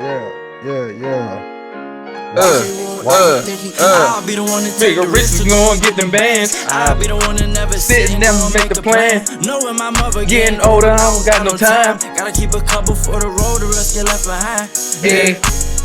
I'll be the one to take the risk to go and get them bands. I'll be the one to never sit and never make the plan. Knowing my mother getting older, I don't got no time. Gotta keep a couple for the road, the rest get left behind. Yeah.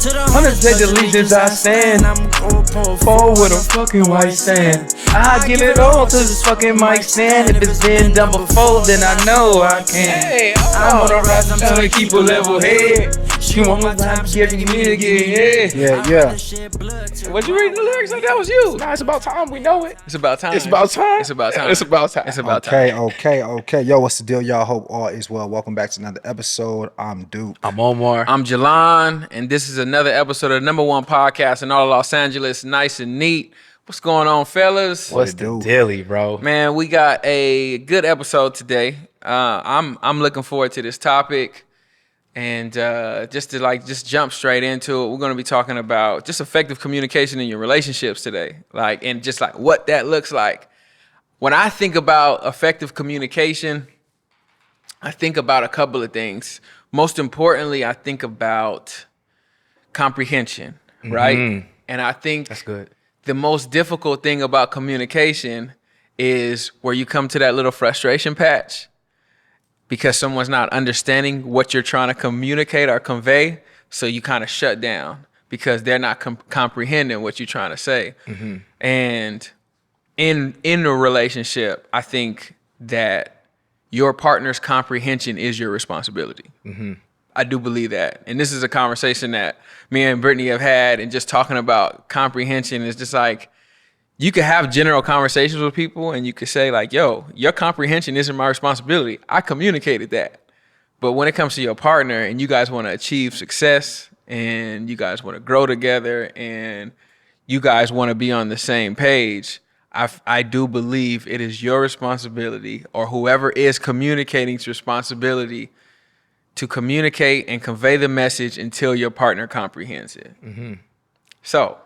To the hundreds take the legions I stand. I'm going forward with a fucking white sand. I give it all to this fucking mic stand. If it's been done before, then I know I can. Hey, I'm on the rise, I'm trying to keep a level head. She want my time, she giving me to get head. Yeah. Was you reading the lyrics like that was you? Nah, it's about time. We know it. It's about time. It's about time. It's about time. It's about time. It's about time. Okay. Yo, what's the deal, y'all? Hope all is well. Welcome back to another episode. I'm Duke. I'm Omar. I'm Jalan, and this is another episode of the #1 podcast in all of Los Angeles. Nice and neat. What's going on, fellas? What's the dilly, bro? Man, we got a good episode today. I'm looking forward to this topic. And just jump straight into it, we're going to be talking about just effective communication in your relationships today. And what that looks like. When I think about effective communication, I think about a couple of things. Most importantly, I think about comprehension, right? And I think that's good. The most difficult thing about communication is where you come to that little frustration patch because someone's not understanding what you're trying to communicate or convey. So you kind of shut down because they're not comprehending what you're trying to say. Mm-hmm. And in a relationship, I think that your partner's comprehension is your responsibility. Mm-hmm. I do believe that. And this is a conversation that me and Brittany have had, and just talking about comprehension is just like, you could have general conversations with people and you could say like, yo, your comprehension isn't my responsibility. I communicated that. But when it comes to your partner and you guys want to achieve success and you guys want to grow together and you guys want to be on the same page, I do believe it is your responsibility, or whoever is communicating's responsibility, to communicate and convey the message until your partner comprehends it. Mm-hmm. So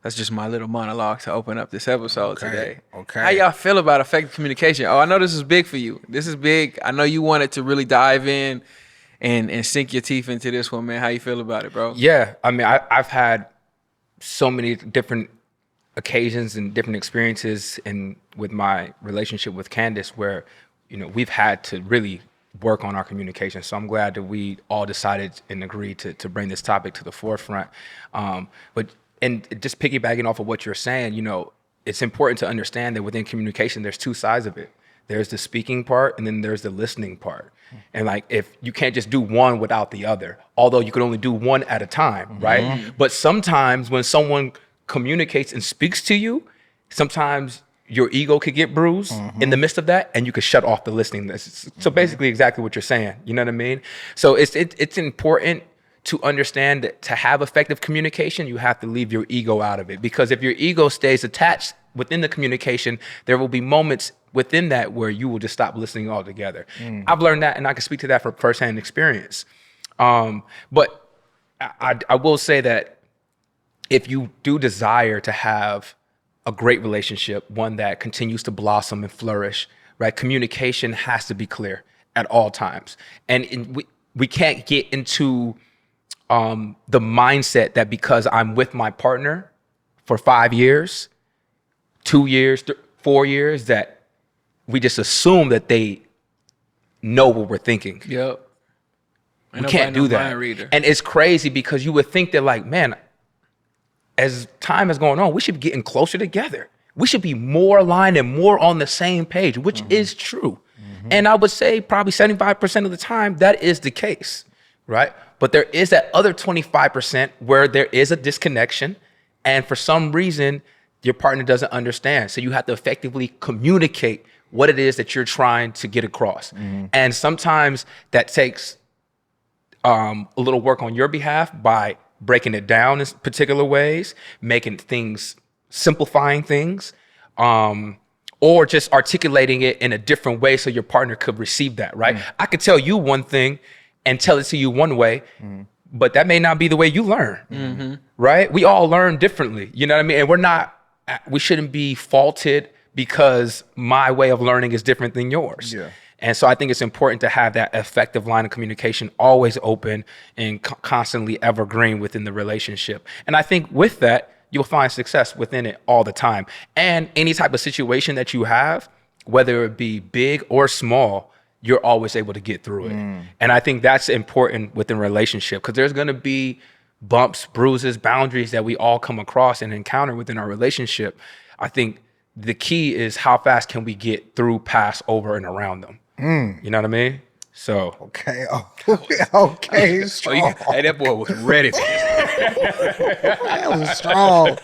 that's just my little monologue to open up this episode today. Okay. How y'all feel about effective communication? Oh, I know this is big for you. This is big. I know you wanted to really dive in and sink your teeth into this one, man. How you feel about it, bro? Yeah, I mean, I've had so many different occasions and different experiences with my relationship with Candace where, we've had to really work on our communication. So I'm glad that we all decided and agreed to bring this topic to the forefront. And just piggybacking off of what you're saying, it's important to understand that within communication, there's two sides of it. There's the speaking part, and then there's the listening part. And if you can't just do one without the other, although you can only do one at a time, right? Mm-hmm. But sometimes when someone communicates and speaks to you, sometimes your ego could get bruised in the midst of that, and you could shut off the listening. So basically exactly what you're saying, you know what I mean? So it's important to understand that to have effective communication, you have to leave your ego out of it. Because if your ego stays attached within the communication, there will be moments within that where you will just stop listening altogether. I've learned that, and I can speak to that from firsthand experience. But I will say that if you do desire to have a great relationship, one that continues to blossom and flourish, right? Communication has to be clear at all times. And we can't get into the mindset that because I'm with my partner for 5 years, 2 years, 4 years, that we just assume that they know what we're thinking. Yep. We can't do that. And it's crazy because you would think that man, as time is going on, we should be getting closer together. We should be more aligned and more on the same page, which is true. And I would say probably 75% of the time that is the case, right? But there is that other 25% where there is a disconnection, and for some reason, your partner doesn't understand. So you have to effectively communicate what it is that you're trying to get across. And sometimes that takes a little work on your behalf by breaking it down in particular ways, making things, simplifying things, or just articulating it in a different way so your partner could receive that, right? I could tell you one thing and tell it to you one way, but that may not be the way you learn, right? We all learn differently, you know what I mean? And we shouldn't be faulted because my way of learning is different than yours. Yeah. And so I think it's important to have that effective line of communication always open and constantly evergreen within the relationship. And I think with that, you'll find success within it all the time. And any type of situation that you have, whether it be big or small, you're always able to get through it. And I think that's important within a relationship, because there's going to be bumps, bruises, boundaries that we all come across and encounter within our relationship. I think the key is how fast can we get through, past, over, and around them. You know what I mean? So Okay. Okay. Strong. Hey, that boy was ready. That was strong.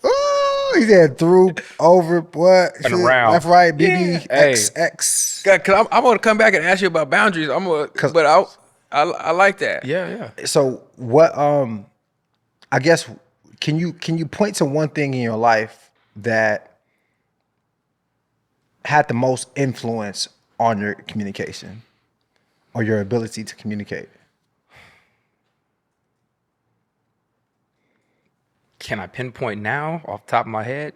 Ooh, he said through, over, what? And around. Left, right, BB, Yeah. X, X. Cause I'm gonna come back and ask you about boundaries. But I like that. yeah. So what? I guess can you point to one thing in your life that had the most influence on your communication or your ability to communicate? Can I pinpoint now off the top of my head?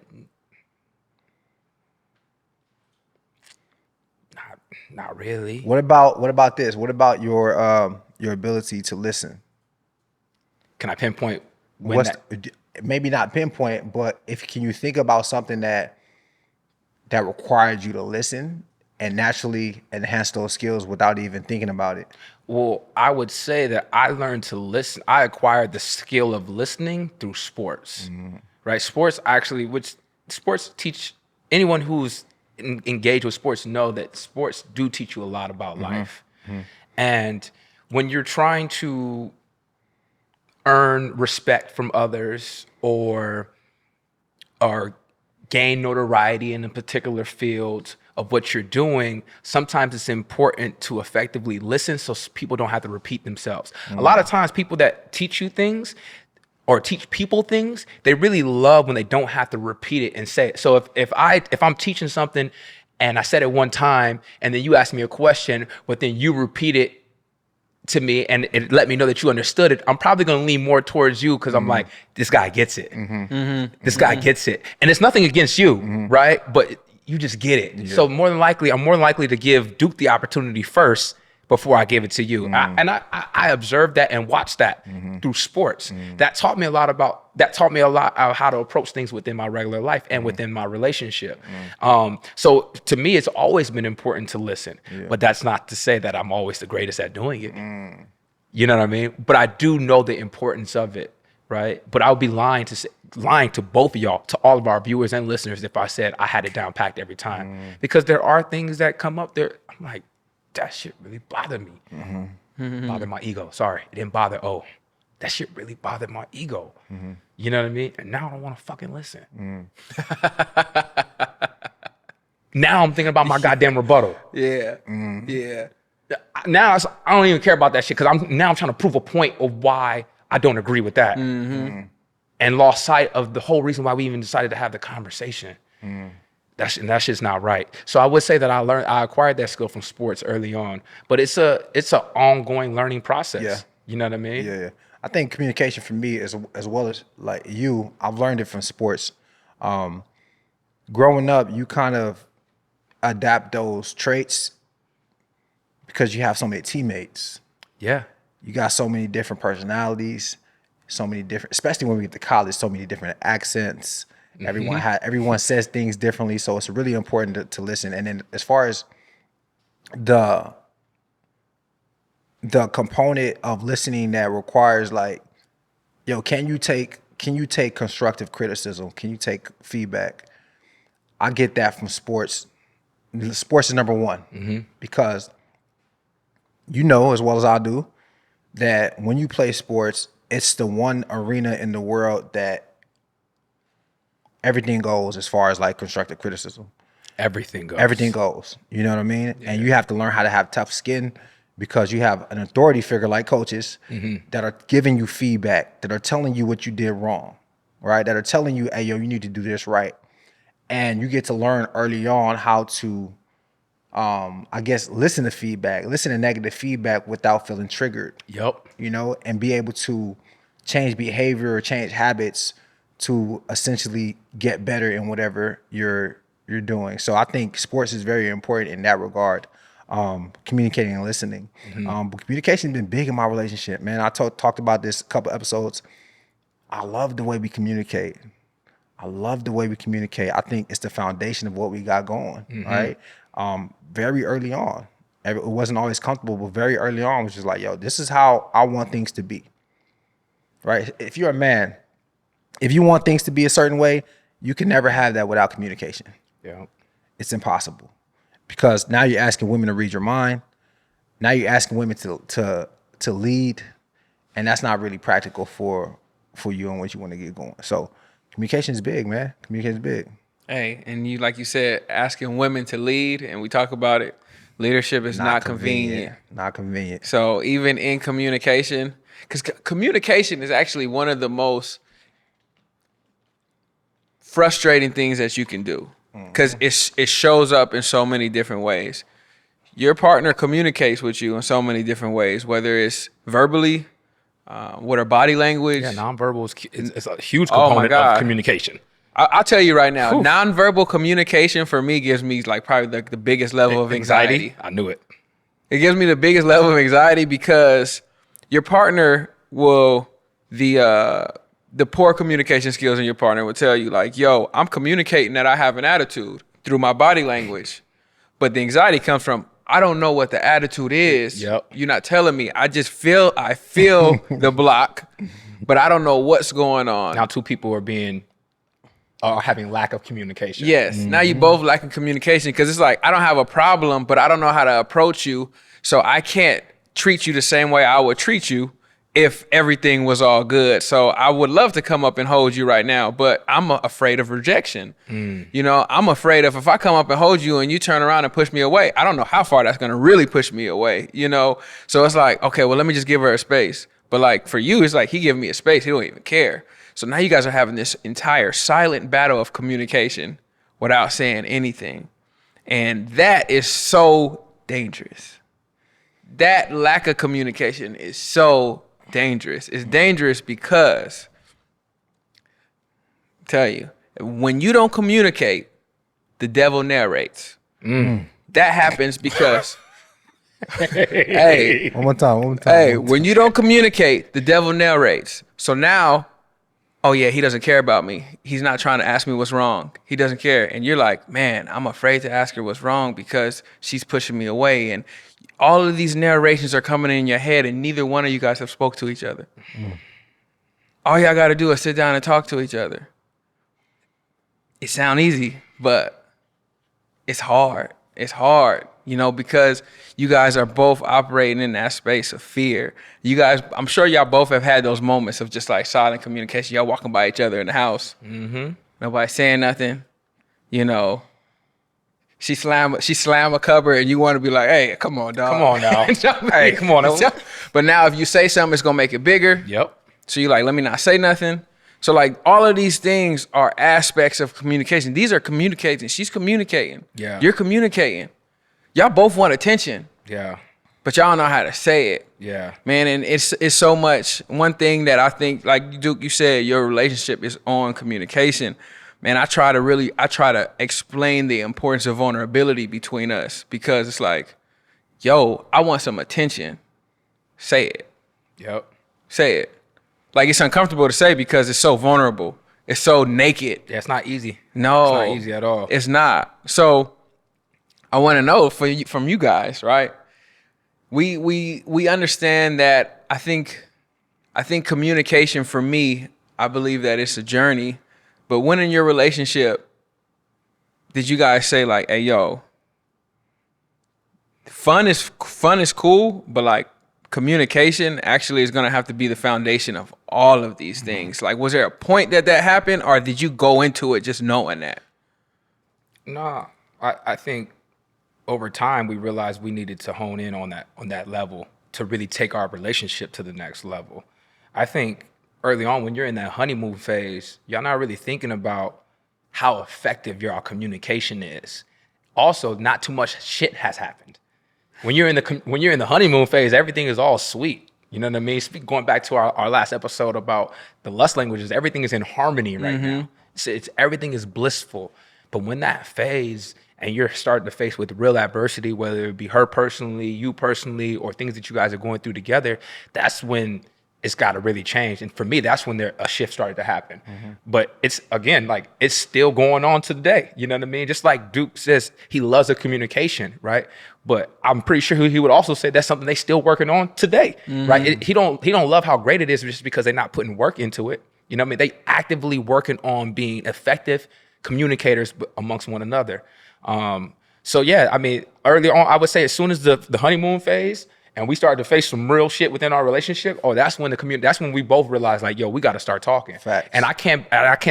Not really. What about this? What about your ability to listen? Can I pinpoint when Maybe not pinpoint, but can you think about something that required you to listen and naturally enhance those skills without even thinking about it? Well, I would say that I learned to listen. I acquired the skill of listening through sports, right? Sports teach anyone who's engaged with sports know that sports do teach you a lot about life. And when you're trying to earn respect from others or gain notoriety in a particular field of what you're doing, sometimes it's important to effectively listen so people don't have to repeat themselves. A lot of times people that teach you things or teach people things, they really love when they don't have to repeat it and say it. So if I'm teaching something and I said it one time and then you ask me a question, but then you repeat it to me and it let me know that you understood it, I'm probably going to lean more towards you because I'm like, this guy gets it. This guy gets it. And it's nothing against you, right? But you just get it. Yeah. So I'm more than likely to give Duke the opportunity first before I give it to you. I observed that and watched that through sports. That taught me a lot about how to approach things within my regular life and within my relationship. So to me, it's always been important to listen, but that's not to say that I'm always the greatest at doing it. You know what I mean? But I do know the importance of it, right? But I would be lying to both of y'all, to all of our viewers and listeners, if I said I had it down packed every time, because there are things that come up there. I'm like, that shit really bothered me. Bothered my ego. Sorry, it didn't bother that shit really bothered my ego. You know what I mean? And now I don't want to fucking listen. Now I'm thinking about my goddamn rebuttal. Yeah. Now I don't even care about that shit because I'm trying to prove a point of why I don't agree with that. And lost sight of the whole reason why we even decided to have the conversation. That's just not right. So I would say that I acquired that skill from sports early on, but it's an ongoing learning process. Yeah. You know what I mean? Yeah. I think communication for me, as well as like you, I've learned it from sports. Growing up, you kind of adapt those traits because you have so many teammates. Yeah. You got so many different personalities, so many different, especially when we get to college, so many different accents. Everyone says things differently, so it's really important to listen. And then as far as the component of listening that requires like, can you take constructive criticism? Can you take feedback? I get that from sports. Sports is number one because you know as well as I do that when you play sports, it's the one arena in the world that everything goes as far as like constructive criticism. Everything goes. Everything goes. You know what I mean? Yeah. And you have to learn how to have tough skin because you have an authority figure like coaches that are giving you feedback, that are telling you what you did wrong, right? That are telling you, hey, you need to do this right. And you get to learn early on how to, I guess, listen to negative feedback without feeling triggered. Yep. And be able to change behavior or change habits to essentially get better in whatever you're doing. So I think sports is very important in that regard. communicating and listening. But communication's been big in my relationship, man. I talked about this a couple episodes. I love the way we communicate. I think it's the foundation of what we got going, right? Very early on, it wasn't always comfortable, but very early on, it was just like, yo, this is how I want things to be, right? If you're a man, if you want things to be a certain way, you can never have that without communication. Yeah. It's impossible, because now you're asking women to read your mind. Now you're asking women to lead, and that's not really practical for you and what you want to get going. So communication is big, man. Communication is big. Hey, and you, like you said, asking women to lead, and we talk about it. Leadership is not convenient. Not convenient. So even in communication, because communication is actually one of the most frustrating things that you can do, because it shows up in so many different ways. Your partner communicates with you in so many different ways, whether it's verbally, with her body language. Yeah, nonverbal is a huge component of communication. I'll tell you right now, nonverbal communication for me gives me like probably the biggest level of anxiety. I knew it. It gives me the biggest level of anxiety because your partner will, the poor communication skills in your partner will tell you like, yo, I'm communicating that I have an attitude through my body language. But the anxiety comes from, I don't know what the attitude is. Yep. You're not telling me. I feel the block, but I don't know what's going on. Now two people are having lack of communication. Yes. Now you both lacking communication, because it's like, I don't have a problem, but I don't know how to approach you. So I can't treat you the same way I would treat you if everything was all good. So I would love to come up and hold you right now, but I'm afraid of rejection. You know, I'm afraid of, if I come up and hold you and you turn around and push me away, I don't know how far that's going to really push me away, you know? So it's like, okay, well, let me just give her a space. But like for you, it's like, he giving me a space. He don't even care. So now you guys are having this entire silent battle of communication without saying anything. And that is so dangerous. That lack of communication is so dangerous. It's dangerous because, I tell you, when you don't communicate, the devil narrates. That happens because, hey, One more time. hey, when you don't communicate, the devil narrates. So now, oh yeah, he doesn't care about me. He's not trying to ask me what's wrong. He doesn't care. And you're like, man, I'm afraid to ask her what's wrong because she's pushing me away. And all of these narrations are coming in your head, and neither one of you guys have spoke to each other. All y'all got to do is sit down and talk to each other. It sounds easy, but it's hard. It's hard, you know, because you guys are both operating in that space of fear. You guys, I'm sure y'all both have had those moments of just like silent communication. Y'all walking by each other in the house. Nobody saying nothing, you know. She slam a cupboard, and you want to be like, hey, come on, dog. Come on now. Hey, come on. But now if you say something, it's going to make it bigger. Yep. So you're like, let me not say nothing. So like all of these things are aspects of communication. These are communicating. She's communicating. Yeah. You're communicating. Y'all both want attention. Yeah. But y'all don't know how to say it. Yeah. Man, and it's so much. One thing that I think, like Duke, you said, your relationship is on communication. Man, I try to explain the importance of vulnerability between us, because it's like, yo, I want some attention. Say it. Yep. Say it. Like, it's uncomfortable to say because it's so vulnerable. It's so naked. Yeah, it's not easy. No. It's not easy at all. It's not. So I want to know from you guys, right? We understand that. I think communication, for me, I believe that it's a journey. But when in your relationship did you guys say like, hey, yo, fun is cool, but like communication actually is going to have to be the foundation of all of these things? Like, was there a point that happened, or did you go into it just knowing that? No, I think over time we realized we needed to hone in on that level to really take our relationship to the next level. I think early on, when you're in that honeymoon phase, y'all not really thinking about how effective your communication is. Also, not too much shit has happened. When you're in the honeymoon phase, everything is all sweet. You know what I mean? Going back to our last episode about the lust languages, everything is in harmony right now. It's everything is blissful. But when that phase and you're starting to face with real adversity, whether it be her personally, you personally, or things that you guys are going through together, that's when it's got to really change. And for me, that's when a shift started to happen. But it's, again, like, it's still going on today. You know what I mean? Just like Duke says, he loves the communication, right? But I'm pretty sure he would also say that's something they still working on today, right? He don't love how great it is just because they're not putting work into it. You know what I mean? They actively working on being effective communicators amongst one another. So yeah, I mean, early on, I would say as soon as the honeymoon phase, and we started to face some real shit within our relationship, that's when that's when we both realized, like, yo, we got to start talking. Facts. And I can't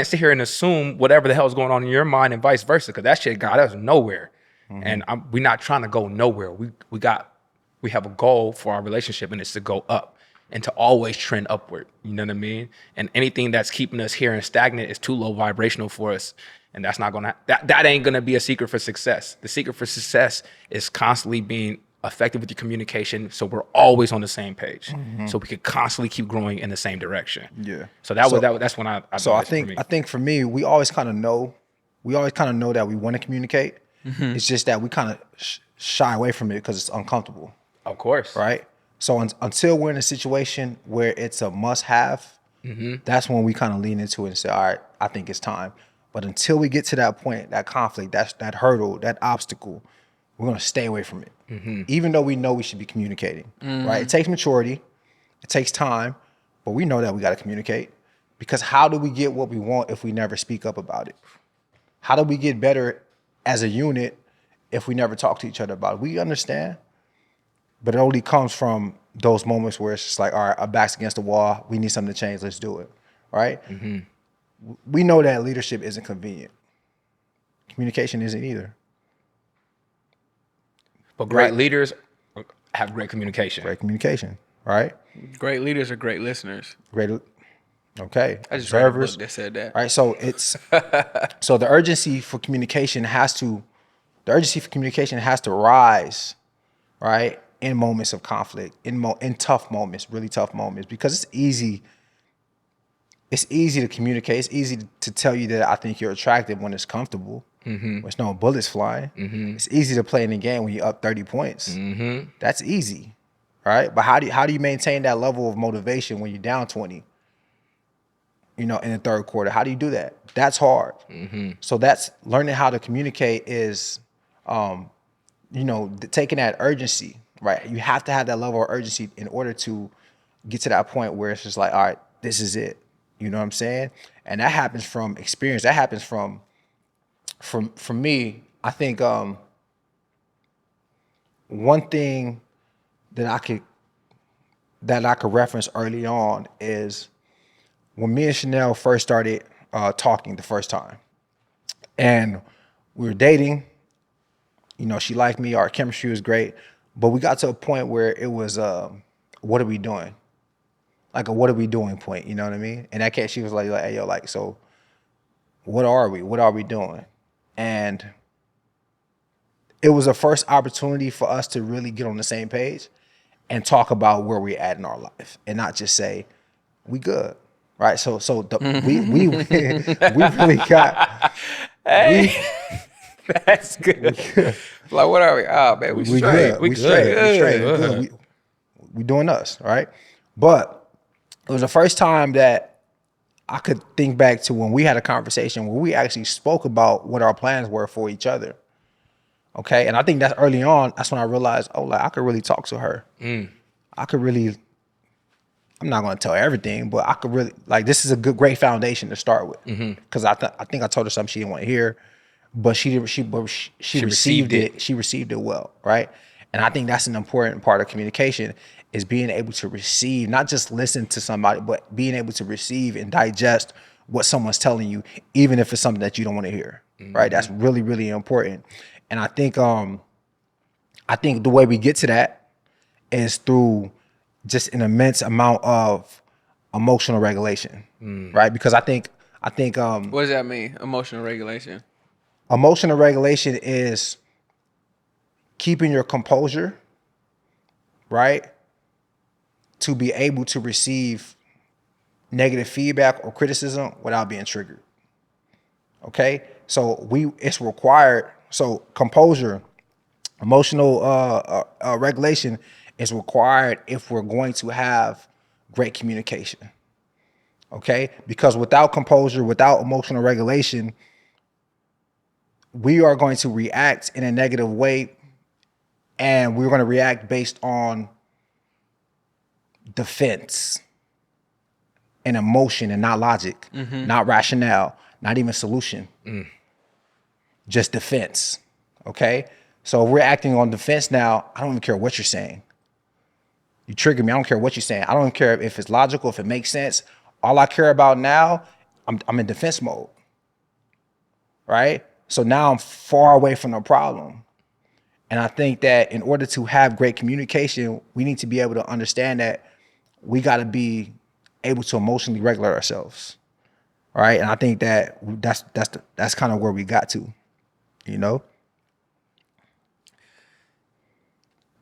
sit here and assume whatever the hell is going on in your mind and vice versa, because that shit got us nowhere. And we're not trying to go nowhere. We have a goal for our relationship, and it's to go up and to always trend upward. You know what I mean? And anything that's keeping us here and stagnant is too low vibrational for us. And that's not gonna, that ain't gonna be a secret for success. The secret for success is constantly being effective with your communication, so we're always on the same page, so we could constantly keep growing in the same direction. Yeah. So that's when I think for me, we always kind of know that we want to communicate. It's just that we kind of shy away from it because it's uncomfortable. Of course. Right. So until we're in a situation where it's a must-have, that's when we kind of lean into it and say, all right, I think it's time. But until we get to that point, that conflict, that hurdle, that obstacle, we're going to stay away from it. Even though we know we should be communicating, right? It takes maturity. It takes time. But we know that we got to communicate, because how do we get what we want if we never speak up about it? How do we get better as a unit if we never talk to each other about it? We understand, but it only comes from those moments where it's just like, all right, our back's against the wall. We need something to change. Let's do it, right? We know that leadership isn't convenient. Communication isn't either. But great leaders have great communication. Great communication, right? Great leaders are great listeners. Okay. I just read a book that said that. Right. So so the urgency for communication has to rise, right? In moments of conflict, in tough moments, really tough moments, because it's easy to communicate. It's easy to tell you that I think you're attractive when it's comfortable. There's no bullets flying. It's easy to play in the game when you're up 30 points. That's easy, right? But how do you maintain that level of motivation when you're down 20? In the third quarter, how do you do that? That's hard. So that's learning how to communicate is, taking that urgency, right? You have to have that level of urgency in order to get to that point where it's just like, all right, this is it. You know what I'm saying? And that happens from experience. That happens from me. I think one thing that I could reference early on is when me and Chanel first started talking the first time, and we were dating. She liked me. Our chemistry was great, but we got to a point where it was, what are we doing? Like a what are we doing point, you know what I mean? And that case, she was like, hey, yo, like, so what are we? What are we doing? And it was a first opportunity for us to really get on the same page and talk about where we're at in our life, and not just say, we good, right? So we really got... That's good. Like, what are we? Oh, man, we straight. We straight. We doing us, right? But it was the first time that I could think back to when we had a conversation where we actually spoke about what our plans were for each other. Okay, and I think that's early on. That's when I realized, I could really talk to her. I could really. I'm not going to tell everything, but I could really, like, this is a great foundation to start with, because I think I told her something she didn't want to hear. But she received it. She received it well, right? And I think that's an important part of communication, is being able to receive, not just listen to somebody, but being able to receive and digest what someone's telling you, even if it's something that you don't want to hear, right? That's really, really important. And I think the way we get to that is through just an immense amount of emotional regulation, right? Because I think what does that mean? Emotional regulation. Emotional regulation is keeping your composure, right? To be able to receive negative feedback or criticism without being triggered. Okay? So it's required So composure, emotional regulation is required if we're going to have great communication. Okay? Because without composure, without emotional regulation, we are going to react in a negative way, and we're going to react based on defense and emotion and not logic, not rationale, not even solution, just defense. Okay? So if we're acting on defense now, I don't even care what you're saying. You trigger me. I don't care what you're saying. I don't care if it's logical, if it makes sense. All I care about now, I'm in defense mode, right? So now I'm far away from the problem. And I think that in order to have great communication, we need to be able to understand that we got to be able to emotionally regulate ourselves, right? And I think that that's kind of where we got to, you know?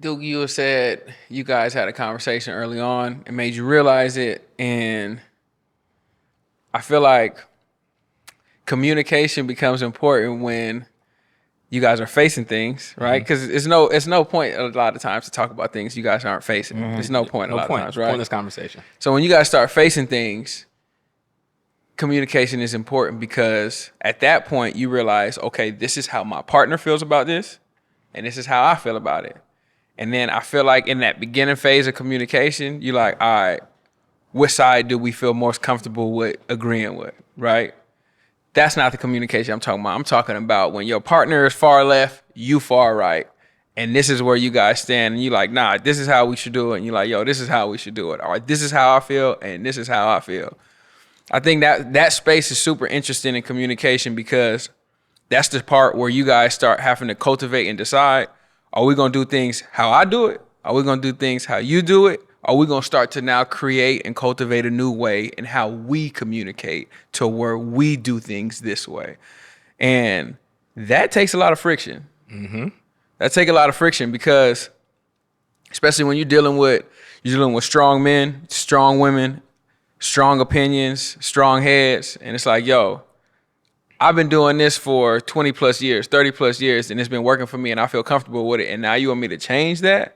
Duke, you said you guys had a conversation early on and made you realize it. And I feel like communication becomes important when you guys are facing things, right? Because it's no point a lot of times to talk about things you guys aren't facing. There's no point a lot of times, right? Pointless conversation. So when you guys start facing things, communication is important because at that point you realize, okay, this is how my partner feels about this, and this is how I feel about it. And then I feel like in that beginning phase of communication, you're like, all right, which side do we feel most comfortable with agreeing with, right? That's not the communication I'm talking about. I'm talking about when your partner is far left, you far right. And this is where you guys stand. And you're like, nah, this is how we should do it. And you're like, yo, this is how we should do it. All right, this is how I feel, and this is how I feel. I think that space is super interesting in communication because that's the part where you guys start having to cultivate and decide, are we going to do things how I do it? Are we going to do things how you do it? Are we going to start to now create and cultivate a new way in how we communicate to where we do things this way? And that takes a lot of friction. That takes a lot of friction because especially when you're dealing with strong men, strong women, strong opinions, strong heads. And it's like, yo, I've been doing this for 20 plus years, 30 plus years, and it's been working for me and I feel comfortable with it. And now you want me to change that?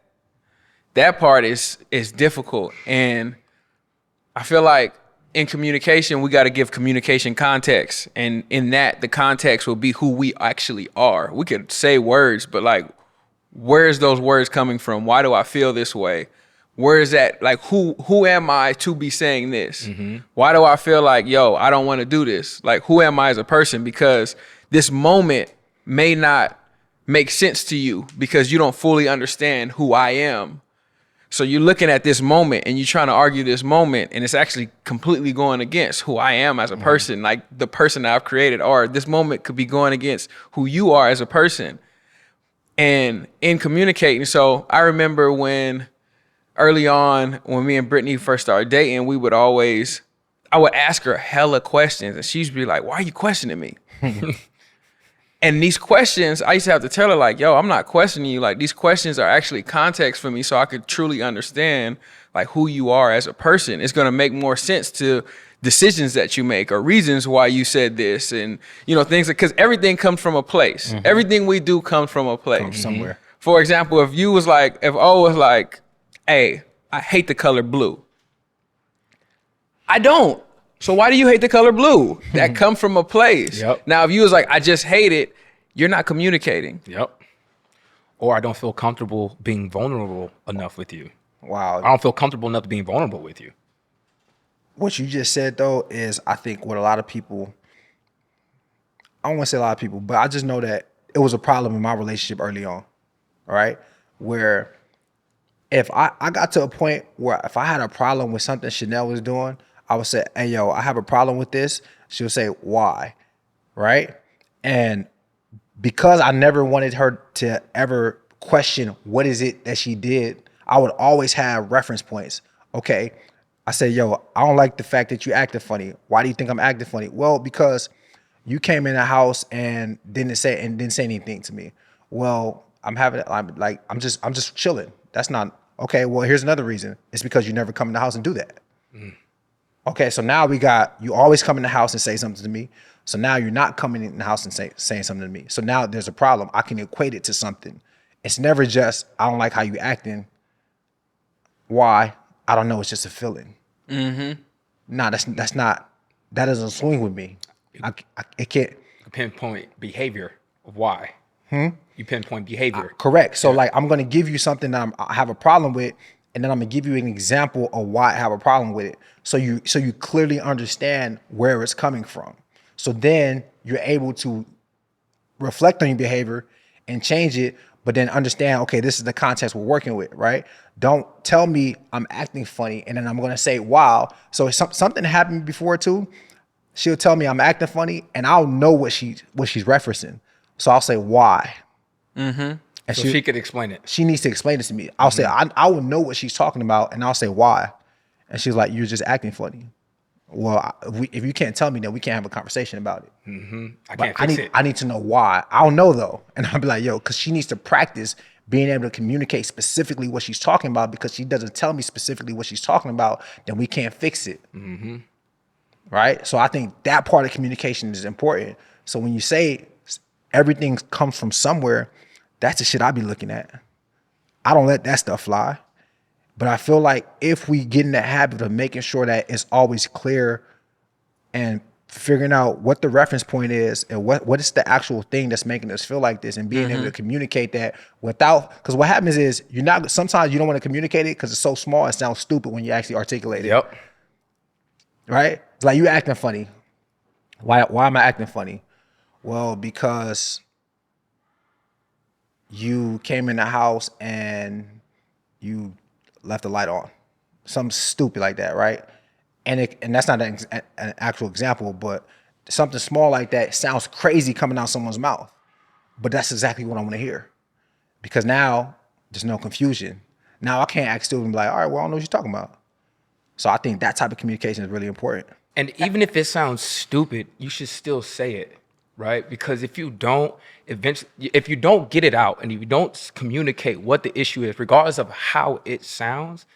That part is difficult. And I feel like in communication, we got to give communication context. And in that, the context will be who we actually are. We could say words, but like, where's those words coming from? Why do I feel this way? Where is that? Like, who am I to be saying this? Why do I feel like, yo, I don't want to do this? Like, who am I as a person? Because this moment may not make sense to you because you don't fully understand who I am. So you're looking at this moment and you're trying to argue this moment, and it's actually completely going against who I am as a person, like the person that I've created. Or this moment could be going against who you are as a person. And in communicating, so I remember when early on, when me and Brittany first started dating, I would ask her hella questions, and she'd be like, why are you questioning me? And these questions, I used to have to tell her like, yo, I'm not questioning you. Like, these questions are actually context for me so I could truly understand like who you are as a person. It's going to make more sense to decisions that you make or reasons why you said this, and, you know, things, because everything comes from a place. Everything we do comes from a place. From somewhere. For example, if O was like, hey, I hate the color blue. I don't. So why do you hate the color blue? That come from a place. Yep. Now, if you was like, I just hate it, you're not communicating. Yep. Or I don't feel comfortable being vulnerable enough with you. Wow. I don't feel comfortable enough to being vulnerable with you. What you just said, though, is I think what a lot of people, I don't want to say a lot of people, but I just know that it was a problem in my relationship early on, all right? Where if I got to a point where if I had a problem with something Chanel was doing, I would say, hey, yo, I have a problem with this. She would say, why? Right? And because I never wanted her to ever question what is it that she did, I would always have reference points. Okay, I say, yo, I don't like the fact that you acted funny. Why do you think I'm acting funny? Well, because you came in the house and didn't say anything to me. Well, I'm just chilling. That's not okay. Well, here's another reason. It's because you never come in the house and do that. Okay, so now we got, you always come in the house and say something to me. So now you're not coming in the house and saying something to me. So now there's a problem. I can equate it to something. It's never just, I don't like how you acting. Why? I don't know. It's just a feeling. Nah, that's not, that doesn't swing with me. It can't. Pinpoint behavior of why. You pinpoint behavior. Correct. So like, I'm going to give you something that I have a problem with, and then I'm going to give you an example of why I have a problem with it. So you clearly understand where it's coming from. So then you're able to reflect on your behavior and change it, but then understand, okay, this is the context we're working with, right? Don't tell me I'm acting funny and then I'm going to say, wow. So something happened before too. She'll tell me I'm acting funny and I'll know what she's referencing. So I'll say, why? And So she could explain it. she needs to explain it to me. I'll say, I will know what she's talking about, and I'll say, why? And she's like, you're just acting funny. Well, if you can't tell me, then we can't have a conversation about it. I can't fix it. I need to know why. I'll know though. And I'll be like, yo, because she needs to practice being able to communicate specifically what she's talking about, because she doesn't tell me specifically what she's talking about, then we can't fix it. Right? So I think that part of communication is important. So when you say everything comes from somewhere, that's the shit I be looking at. I don't let that stuff fly. But I feel like if we get in the habit of making sure that it's always clear and figuring out what the reference point is and what is the actual thing that's making us feel like this, and being able to communicate that without, because what happens is sometimes you don't want to communicate it because it's so small, it sounds stupid when you actually articulate it. Yep. Right? It's like, you acting funny. Why am I acting funny? Well, because you came in the house and you left the light on. Something stupid like that, right? And that's not an actual example, but something small like that sounds crazy coming out someone's mouth. But that's exactly what I want to hear. Because now there's no confusion. Now I can't act stupid and be like, all right, well, I don't know what you're talking about. So I think that type of communication is really important. And even if it sounds stupid, you should still say it, right? Because if you don't, eventually, if you don't get it out and if you don't communicate what the issue is, regardless of how it sounds,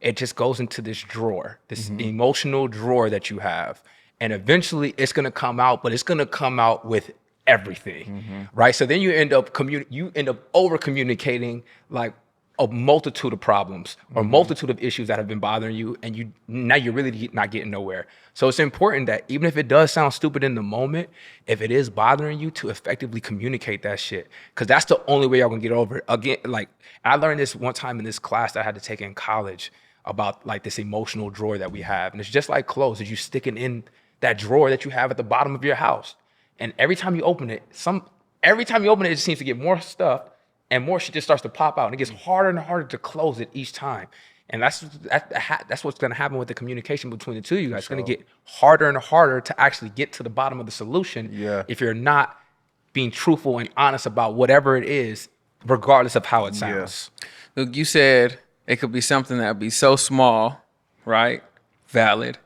it just goes into this drawer, this emotional drawer that you have. And eventually it's going to come out, but it's going to come out with everything, right? So then you end up over communicating like a multitude of problems or multitude of issues that have been bothering you, and now you're really not getting nowhere. So it's important that even if it does sound stupid in the moment, if it is bothering you, to effectively communicate that shit, because that's the only way y'all gonna get over it. Again, like, I learned this one time in this class that I had to take in college about like this emotional drawer that we have, and it's just like clothes that you stick it in that drawer that you have at the bottom of your house, and every time you open it, it just seems to get more stuff. And more shit just starts to pop out, and it gets harder and harder to close it each time. And that's what's going to happen with the communication between the two of you guys. It's going to get harder and harder to actually get to the bottom of the solution if you're not being truthful and honest about whatever it is, regardless of how it sounds. Look, you said it could be something that would be so small, right? Valid.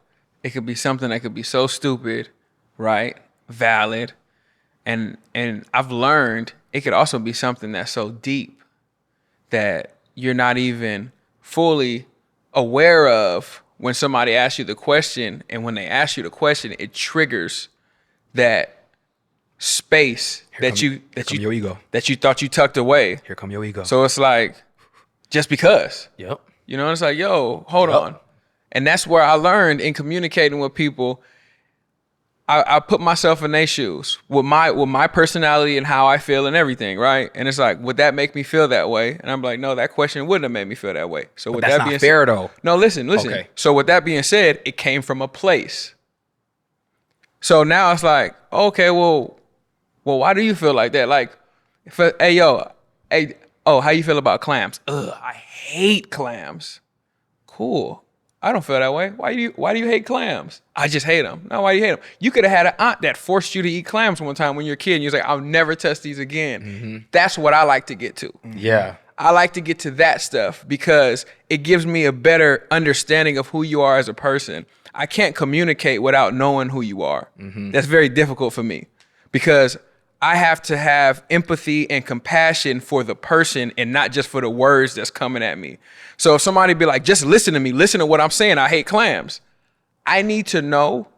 It could be something that could be so stupid, right? Valid. And I've learned it could also be something that's so deep that you're not even fully aware of when somebody asks you the question. And when they ask you the question, it triggers that space that you thought you tucked away. Here come your ego. So it's like, just because. Yep. You know, it's like, yo, hold on. And that's where I learned in communicating with people. I put myself in their shoes with my personality and how I feel and everything, right? And it's like, would that make me feel that way? And I'm like, no, that question wouldn't have made me feel that way. So But with that's that not being fair, said, though. no, listen. Okay. So with that being said, it came from a place. So now it's like, okay, well, why do you feel like that? Like, how you feel about clams? Ugh, I hate clams. Cool. I don't feel that way. Why do you hate clams? I just hate them. No, why do you hate them? You could have had an aunt that forced you to eat clams one time when you're a kid, and you was like, I'll never test these again. That's what I like to get to. Yeah. I like to get to that stuff because it gives me a better understanding of who you are as a person. I can't communicate without knowing who you are. That's very difficult for me because I have to have empathy and compassion for the person and not just for the words that's coming at me. So if somebody be like, just listen to me, listen to what I'm saying, I hate clams. I need to know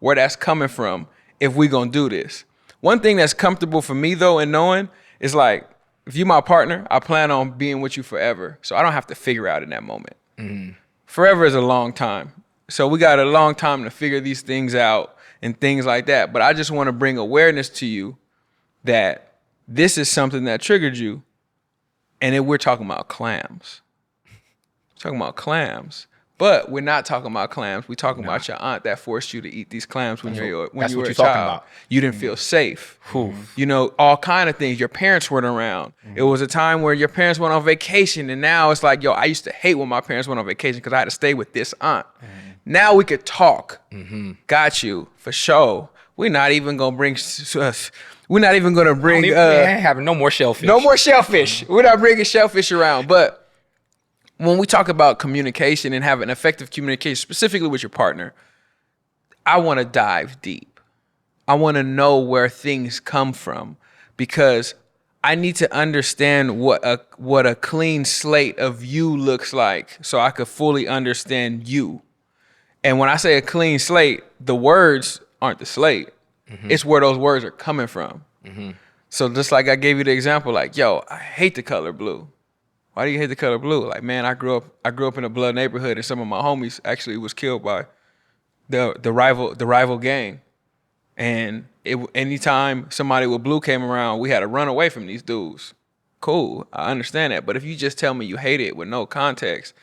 where that's coming from if we gonna do this. One thing that's comfortable for me though in knowing is like, if you my partner, I plan on being with you forever. So I don't have to figure out in that moment. Forever is a long time. So we got a long time to figure these things out and things like that. But I just want to bring awareness to you that this is something that triggered you. And then we're talking about clams. We're talking about clams. But we're not talking about clams. We're talking about your aunt that forced you to eat these clams when you were a child. You didn't feel safe. You know, all kind of things. Your parents weren't around. It was a time where your parents went on vacation, and now it's like, yo, I used to hate when my parents went on vacation because I had to stay with this aunt. Now we could talk. Got you, for sure. We're not even gonna bring. We're not even gonna bring. We ain't having no more shellfish. No more shellfish. We're not bringing shellfish around, but. When we talk about communication and having effective communication, specifically with your partner, I want to dive deep. I want to know where things come from because I need to understand what a clean slate of you looks like so I could fully understand you. And when I say a clean slate, the words aren't the slate. It's where those words are coming from. So just like I gave you the example, like, yo, I hate the color blue. Why do you hate the color blue? Like, man, I grew up in a blood neighborhood, and some of my homies actually was killed by the rival gang. And anytime somebody with blue came around, we had to run away from these dudes. Cool, I understand that. But if you just tell me you hate it with no context,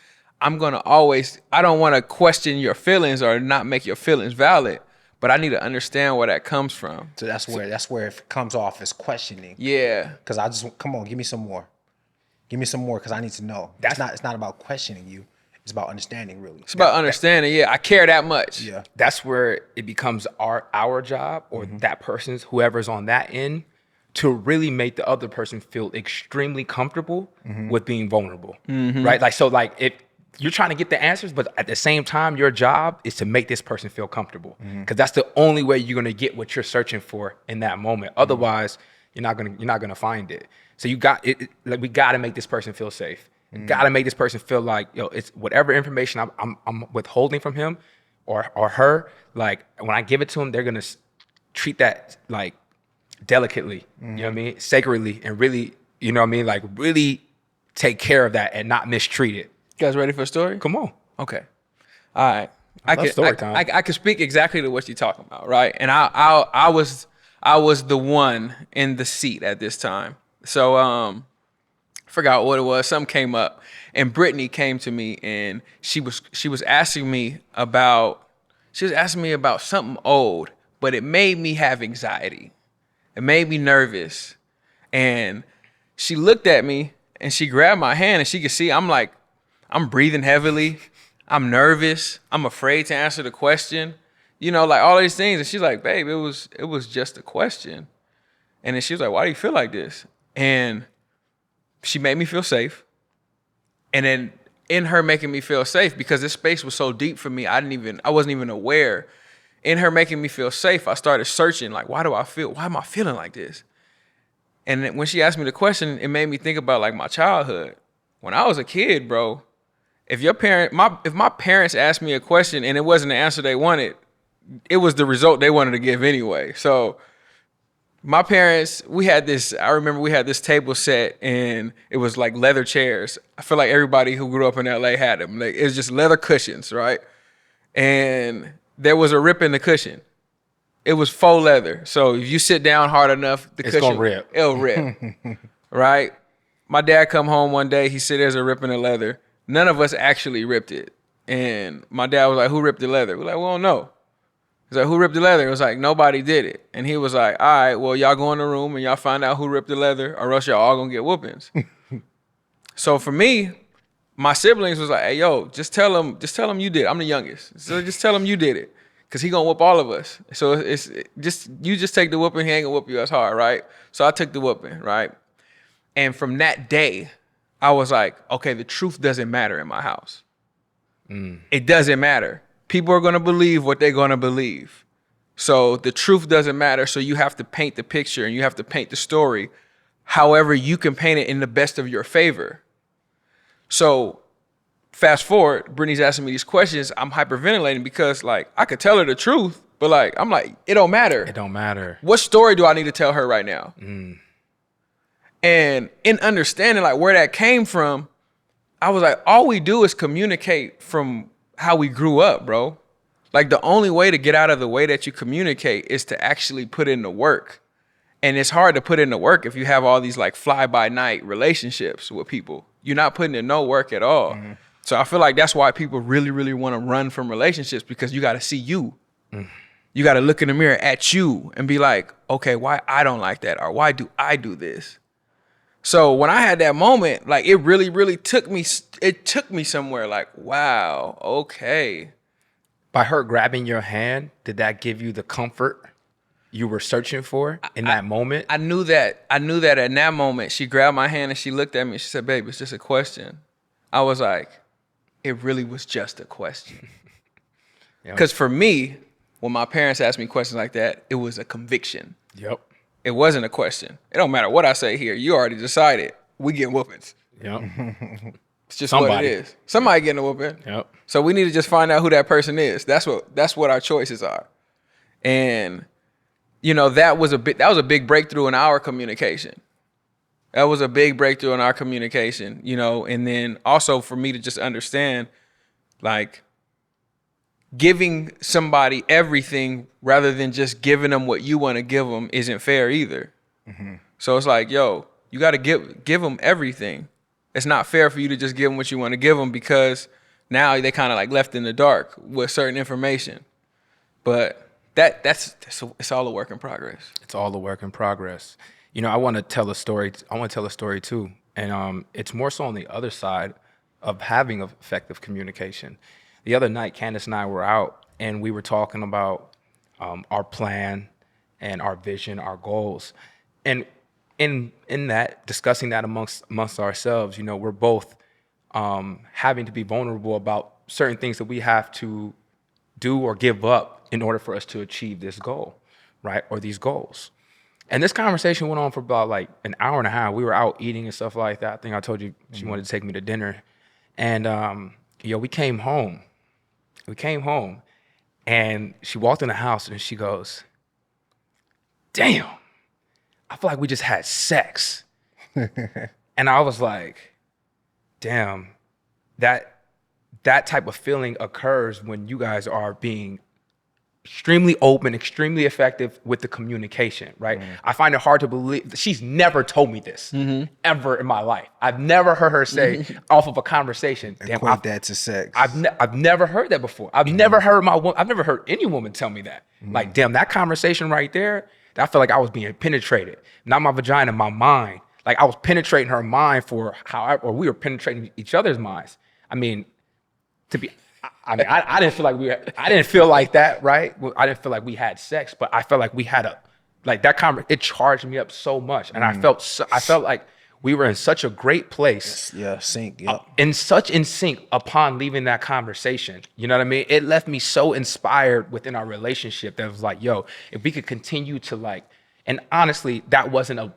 I don't want to question your feelings or not make your feelings valid, but I need to understand where that comes from. So that's where it comes off as questioning. Yeah. Because come on, give me some more. Give me some more because I need to know. It's not about questioning you. It's about understanding, really. It's about understanding. Yeah, I care that much. Yeah. That's where it becomes our job or that person's, whoever's on that end, to really make the other person feel extremely comfortable with being vulnerable, right? Like, so like if you're trying to get the answers, but at the same time, your job is to make this person feel comfortable because that's the only way you're going to get what you're searching for in that moment. Otherwise, you're not gonna find it. So you got it. Like, we got to make this person feel safe. Got to make this person feel like, yo, it's whatever information I'm withholding from him or her. Like, when I give it to them, they're gonna treat that like delicately. You know what I mean? Sacredly, and really, you know what I mean? Like, really take care of that and not mistreat it. You guys ready for a story? Come on. Okay. All right. I can speak exactly to what you're talking about, right? And I was the one in the seat at this time. So forgot what it was. Something came up, and Brittany came to me, and she was asking me about something old, but it made me have anxiety. It made me nervous, and she looked at me and she grabbed my hand, and she could see I'm breathing heavily, I'm nervous, I'm afraid to answer the question, you know, like all these things. And she's like, babe, it was just a question. And then she was like, why do you feel like this? And she made me feel safe. And then in her making me feel safe, because this space was so deep for me, I wasn't even aware. In her making me feel safe, I started searching, like, why am I feeling like this? And then when she asked me the question, it made me think about like my childhood. When I was a kid, bro, if my parents asked me a question and it wasn't the answer they wanted, it was the result they wanted to give anyway. So my parents, I remember we had this table set, and it was like leather chairs. I feel like everybody who grew up in LA had them. Like, it was just leather cushions, right? And there was a rip in the cushion. It was faux leather. So if you sit down hard enough, It's gonna rip. It'll rip, right? My dad come home one day, he said there's a rip in the leather. None of us actually ripped it. And my dad was like, who ripped the leather? We're like, we don't know. He's like, who ripped the leather? It was like, nobody did it. And he was like, all right, well, y'all go in the room and y'all find out who ripped the leather, or else y'all all gonna get whoopings. So for me, my siblings was like, hey, yo, just tell him you did it. I'm the youngest. So just tell him you did it, because he gonna whoop all of us. So you just take the whooping, he ain't gonna whoop you as hard, right? So I took the whooping, right? And from that day, I was like, okay, the truth doesn't matter in my house. It doesn't matter. People are going to believe what they're going to believe. So the truth doesn't matter. So you have to paint the picture and you have to paint the story however you can paint it in the best of your favor. So fast forward, Brittany's asking me these questions. I'm hyperventilating because, like, I could tell her the truth, But like, I'm like, it don't matter. It don't matter. What story do I need to tell her right now? And in understanding like where that came from, I was like, all we do is communicate from how we grew up, bro. Like the only way to get out of the way that you communicate is to actually put in the work. And it's hard to put in the work if you have all these like fly by night relationships with people. You're not putting in no work at all. So I feel like that's why people really, really want to run from relationships, because you got to see you. You got to look in the mirror at you and be like, okay, why I don't like that? Or why do I do this? So when I had that moment, like it really, really took me somewhere like, wow, okay. By her grabbing your hand, did that give you the comfort you were searching for in that moment? I knew that in that moment. She grabbed my hand and she looked at me. She said, babe, it's just a question. I was like, it really was just a question. Because for me, when my parents asked me questions like that, it was a conviction. Yep. It wasn't a question. It don't matter what I say here. You already decided. We getting whoopings. Yep. It's just Somebody. what it is. Somebody getting a whooping. Yep. So we need to just find out who that person is. That's what our choices are. And you know, that was a big breakthrough in our communication. That was a big breakthrough in our communication, you know, and then also for me to just understand, like, giving somebody everything rather than just giving them what you want to give them isn't fair either. So it's like, yo, you got to give them everything. It's not fair for you to just give them what you want to give them, because now they kind of like left in the dark with certain information. But it's all a work in progress. It's all a work in progress. You know, I want to tell a story. Too. And it's more so on the other side of having effective communication. The other night, Candace and I were out and we were talking about our plan and our vision, our goals. And in that, discussing that amongst ourselves, you know, we're both having to be vulnerable about certain things that we have to do or give up in order for us to achieve this goal, right? Or these goals. And this conversation went on for about like an hour and a half. We were out eating and stuff like that. I think I told you she wanted to take me to dinner. And, we came home. And she walked in the house and she goes, damn, I feel like we just had sex. And I was like, damn, that type of feeling occurs when you guys are being extremely open, extremely effective with the communication, right? I find it hard to believe that she's never told me this ever in my life. I've never heard her say off of a conversation, damn, Equate that to sex. I've never heard that before. I've never heard any woman tell me that. Like, damn, that conversation right there, I felt like I was being penetrated. Not my vagina, my mind. Like I was penetrating her mind or we were penetrating each other's minds. I mean, I didn't feel like I didn't feel like that, right? I didn't feel like we had sex, but I felt like we had it charged me up so much. And I felt like we were in such a great place. Yeah, sync, yeah. In sync upon leaving that conversation. You know what I mean? It left me so inspired within our relationship that it was like, yo, if we could continue to like, and honestly, that wasn't a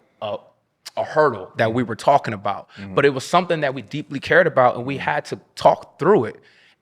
hurdle that we were talking about, but it was something that we deeply cared about and we had to talk through it.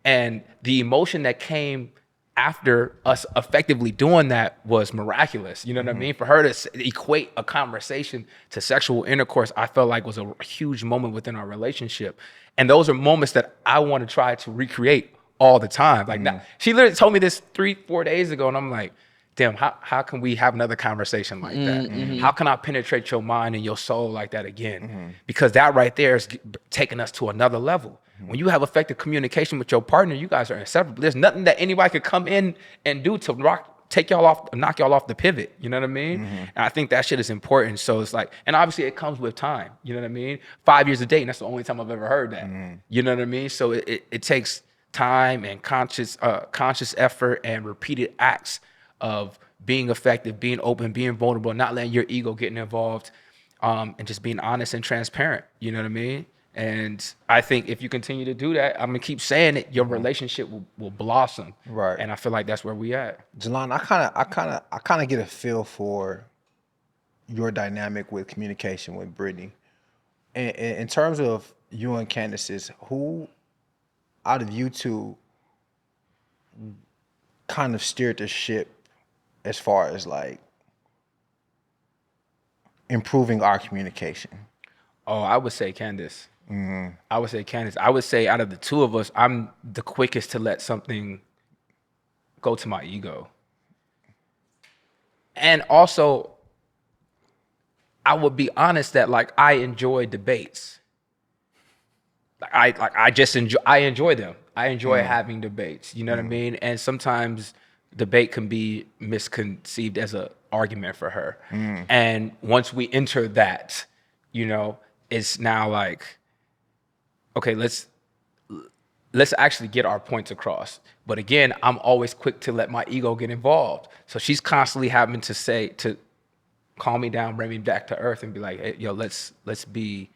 And the emotion that came after us effectively doing that was miraculous. You know what I mean? For her to equate a conversation to sexual intercourse, I felt like was a huge moment within our relationship. And those are moments that I want to try to recreate all the time. Like now, she literally told me this 3-4 days ago, and I'm like, damn, how can we have another conversation like that? How can I penetrate your mind and your soul like that again? Because that right there is taking us to another level. When you have effective communication with your partner, you guys are inseparable. There's nothing that anybody could come in and do to knock y'all off the pivot. You know what I mean? And I think that shit is important. So it's like, and obviously it comes with time. You know what I mean? 5 years a day, and that's the only time I've ever heard that. You know what I mean? So it takes time and conscious effort and repeated acts of being effective, being open, being vulnerable, not letting your ego get involved, and just being honest and transparent. You know what I mean? And I think if you continue to do that, I'm gonna keep saying it, your relationship will blossom. Right. And I feel like that's where we at. Jelon, I kind of get a feel for your dynamic with communication with Brittany. And in terms of you and Candace's, who out of you two kind of steered the ship as far as like improving our communication? Oh, I would say Candace. I would say Candace. I would say out of the two of us, I'm the quickest to let something go to my ego. And also, I would be honest that like I enjoy debates. I enjoy them. I enjoy having debates. You know what I mean? And sometimes debate can be misconceived as a argument for her. And once we enter that, you know, it's now like, okay, let's actually get our points across. But again, I'm always quick to let my ego get involved. So she's constantly having to calm me down, bring me back to earth, and be like, hey, yo, let's be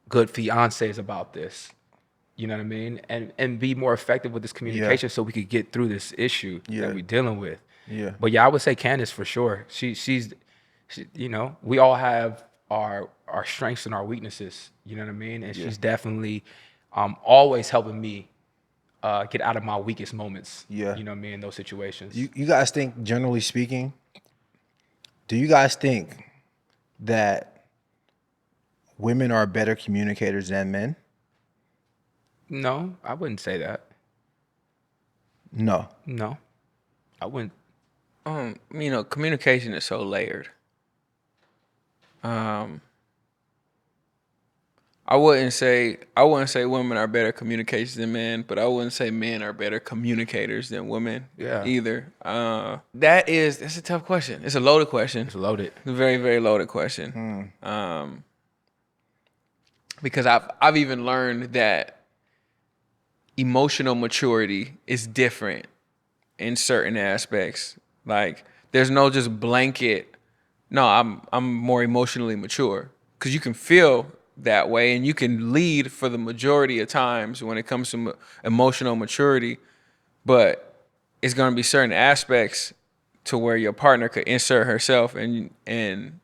good fiancés about this. You know what I mean? And be more effective with this communication so we could get through this issue that we're dealing with. Yeah. But yeah, I would say Candace for sure. She's you know, we all have our strengths and our weaknesses. You know what I mean? And she's definitely always helping me get out of my weakest moments. Yeah. You know what I mean? In those situations. You guys think, generally speaking, do you guys think that women are better communicators than men? No, I wouldn't say that. No, I wouldn't. You know, communication is so layered. I wouldn't say women are better communicators than men, but I wouldn't say men are better communicators than women either. That's a tough question. It's a loaded question. It's loaded. It's a very, very loaded question. Because I've even learned that emotional maturity is different in certain aspects. Like there's no just blanket, no, I'm more emotionally mature, because you can feel that way and you can lead for the majority of times when it comes to emotional maturity, but it's going to be certain aspects to where your partner could insert herself and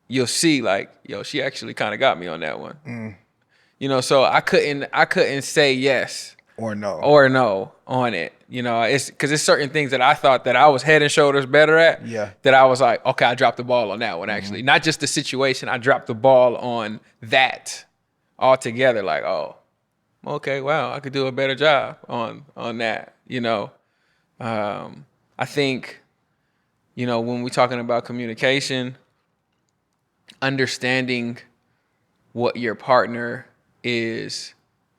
you'll see like, yo, she actually kind of got me on that one. You know, so I couldn't say yes or no on it. You know, it's because it's certain things that I thought that I was head and shoulders better at. Yeah. That I was like, okay, I dropped the ball on that one. Actually, not just the situation. I dropped the ball on that altogether. Like, oh, okay, wow, I could do a better job on that. You know, I think, you know, when we're talking about communication, understanding what your partner is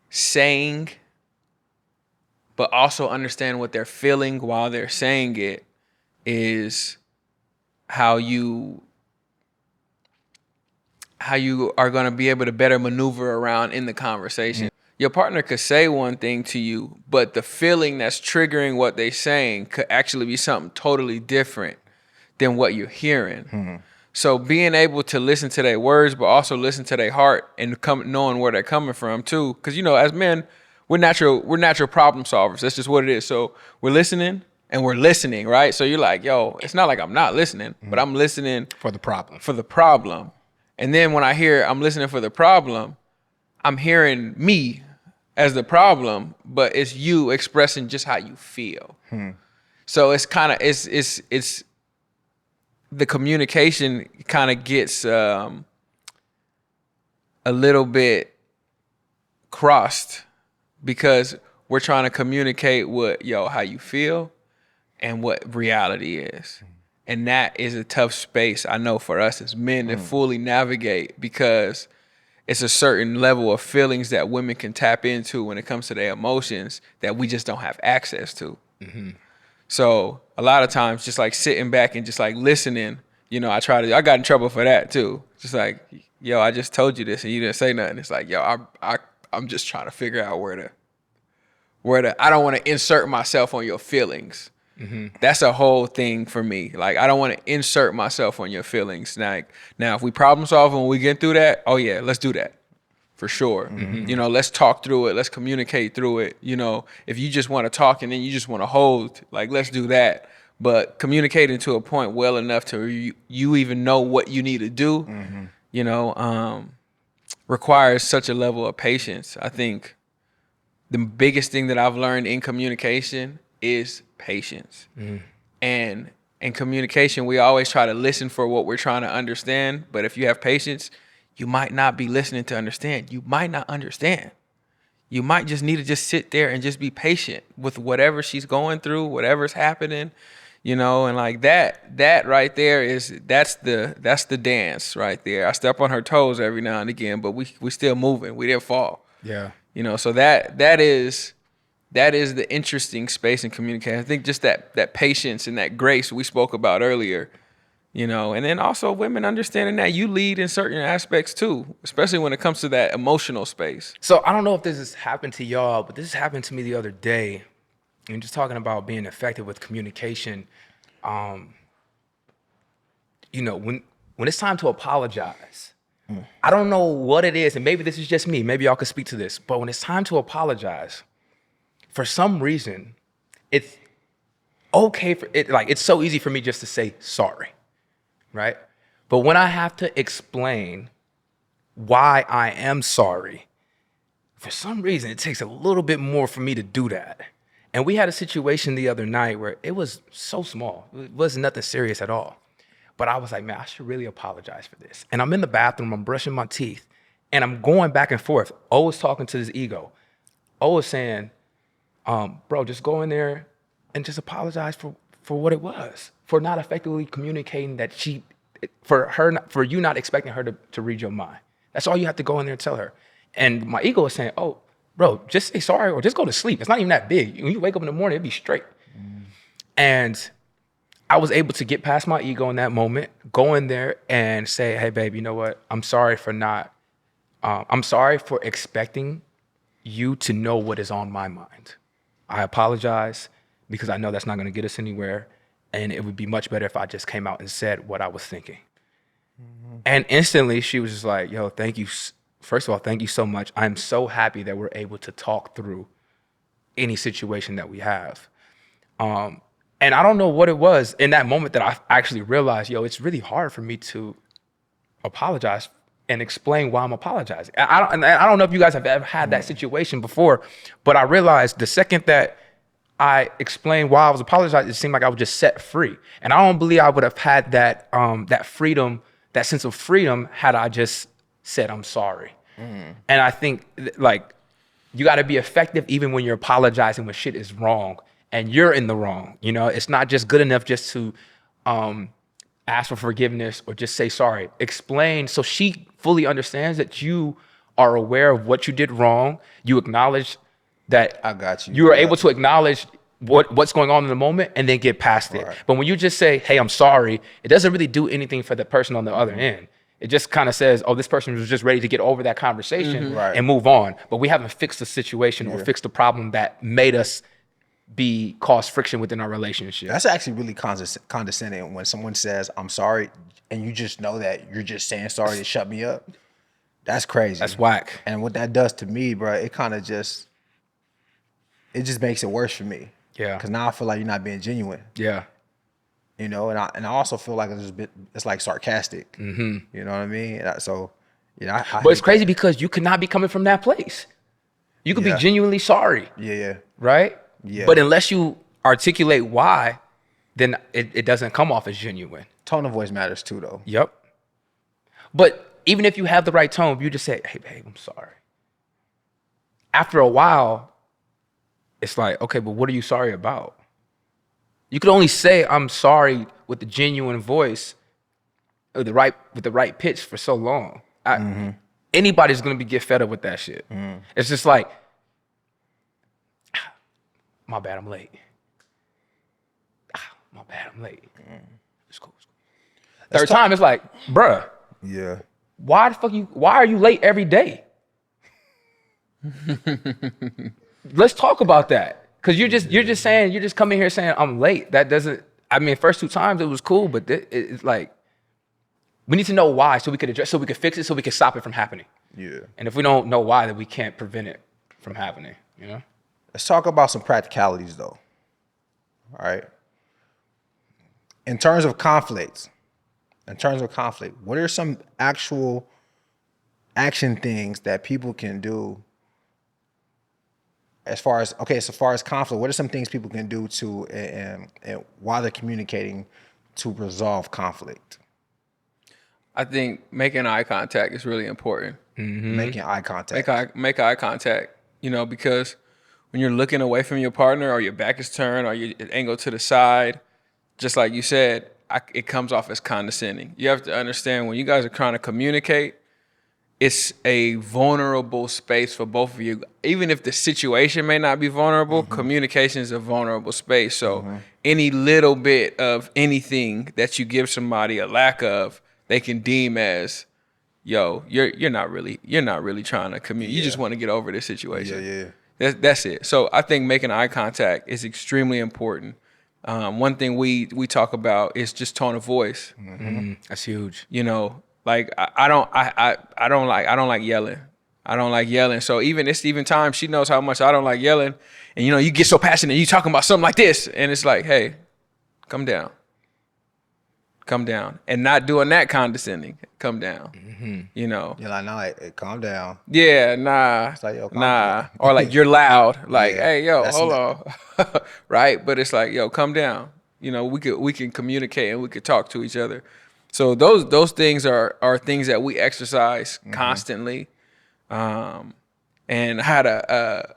saying, but also understand what they're feeling while they're saying it, is how you are going to be able to better maneuver around in the conversation. Your partner could say one thing to you, but the feeling that's triggering what they're saying could actually be something totally different than what you're hearing. So being able to listen to their words, but also listen to their heart and knowing where they're coming from too. Because, you know, as men, we're natural problem solvers. That's just what it is. So we're listening and we're listening, right? So you're like, yo, it's not like I'm not listening, but I'm listening for the problem. And then when I hear I'm listening for the problem, I'm hearing me as the problem, but it's you expressing just how you feel. So it's kind of, it's the communication kind of gets a little bit crossed because we're trying to communicate how you feel and what reality is. And that is a tough space, I know, for us as men to fully navigate, because it's a certain level of feelings that women can tap into when it comes to their emotions that we just don't have access to. So a lot of times just like sitting back and just like listening, you know, I got in trouble for that too. Just like, yo, I just told you this and you didn't say nothing. It's like, yo, I'm just trying to figure out where to, I don't want to insert myself on your feelings. That's a whole thing for me. Like, I don't want to insert myself on your feelings. Now, if we problem solve and we get through that, oh yeah, let's do that. For sure. You know, let's talk through it. Let's communicate through it. You know, if you just want to talk and then you just want to hold, like, let's do that. But communicating to a point well enough to you even know what you need to do, you know, requires such a level of patience. I think the biggest thing that I've learned in communication is patience. And in communication, we always try to listen for what we're trying to understand. But if you have patience, you might not be listening to understand. You might not understand. You might just need to just sit there and just be patient with whatever she's going through, whatever's happening, you know, and like that right there that's the dance right there. I step on her toes every now and again, but we still moving. We didn't fall. Yeah. You know, so that is the interesting space in communication. I think just that patience and that grace we spoke about earlier, you know, and then also women understanding that you lead in certain aspects too, especially when it comes to that emotional space. So I don't know if this has happened to y'all, but this happened to me the other day. And just talking about being effective with communication. You know, when it's time to apologize, I don't know what it is, and maybe this is just me. Maybe y'all could speak to this. But when it's time to apologize, for some reason, it's okay for it. Like, it's so easy for me just to say sorry, right? But when I have to explain why I am sorry, for some reason, it takes a little bit more for me to do that. And we had a situation the other night where it was so small. It wasn't nothing serious at all. But I was like, man, I should really apologize for this. And I'm in the bathroom, I'm brushing my teeth, and I'm going back and forth. O was talking to his ego. O was saying, bro, just go in there and just apologize for what it was, for not effectively communicating that for you not expecting her to read your mind. That's all you have to go in there and tell her. And my ego is saying, oh, bro, just say sorry or just go to sleep. It's not even that big. When you wake up in the morning, it'd be straight. And I was able to get past my ego in that moment, go in there and say, hey, babe, you know what? I'm sorry for expecting you to know what is on my mind. I apologize because I know that's not going to get us anywhere. And it would be much better if I just came out and said what I was thinking. And instantly she was just like, yo, thank you. First of all, thank you so much. I'm so happy that we're able to talk through any situation that we have. And I don't know what it was in that moment that I actually realized, yo, it's really hard for me to apologize and explain why I'm apologizing. I don't know if you guys have ever had that situation before, but I realized the second that I explained why I was apologizing, it seemed like I was just set free. And I don't believe I would have had that freedom, that sense of freedom, had I just said I'm sorry. And I think like you got to be effective even when you're apologizing when shit is wrong and you're in the wrong. You know, it's not just good enough just to ask for forgiveness or just say sorry. Explain so she fully understands that you are aware of what you did wrong. You acknowledge that I got you. You are able to acknowledge what's going on in the moment and then get past it. But when you just say, hey, I'm sorry, it doesn't really do anything for the person on the other end. It just kind of says, oh, this person was just ready to get over that conversation and move on. But we haven't fixed the situation or fixed the problem that made us cause friction within our relationship. That's actually really condescending when someone says, I'm sorry, and you just know that you're just saying sorry to shut me up. That's crazy. That's whack. And what that does to me, bro, it just makes it worse for me. Yeah. Because now I feel like you're not being genuine. Yeah. You know, and I also feel like it's like sarcastic. You know what I mean? So, you know, but it's crazy because you could not be coming from that place. You could be genuinely sorry. Yeah. Right? Yeah. But unless you articulate why, then it doesn't come off as genuine. Tone of voice matters too, though. Yep. But even if you have the right tone, if you just say, hey, babe, I'm sorry. After a while, it's like, okay, but what are you sorry about? You could only say I'm sorry with the genuine voice, or with the right pitch for so long. Anybody's gonna get fed up with that shit. It's just like, my bad, I'm late. My bad, I'm late. It's cool. Third time, it's like, bruh. Yeah. Why are you late every day? Let's talk about that. Cause you're just coming here saying I'm late. That doesn't, I mean, first two times it was cool, but it's like, we need to know why so we could address, so we could fix it, so we could stop it from happening. Yeah. And if we don't know why, then we can't prevent it from happening, you know? Let's talk about some practicalities though. All right. In terms of conflict, what are some actual action things that people can do as far as conflict, what are some things people can do to and while they're communicating to resolve conflict? I think making eye contact is really important. Making eye contact. Make eye contact, because when you're looking away from your partner or your back is turned or you're angled to the side, just like you said, it comes off as condescending. You have to understand when you guys are trying to communicate, it's a vulnerable space for both of you. Even if the situation may not be vulnerable, communication is a vulnerable space. So any little bit of anything that you give somebody a lack of, they can deem as, yo, you're not really trying to communicate. You just want to get over this situation. That's it. So I think making eye contact is extremely important. One thing we talk about is just tone of voice. That's huge. Like I don't like yelling. I don't like yelling. So even times she knows how much I don't like yelling, and you get so passionate, you talking about something like this, and it's like, hey, come down, and not doing that condescending. Come down, You're like, no, hey, calm down. Yeah, nah, It's like, yo, calm nah, down. or like you're loud, like, Yeah, hey, yo, that's hold on, right? But it's like, yo, come down. We can communicate and we could talk to each other. So those things are things that we exercise constantly. And I had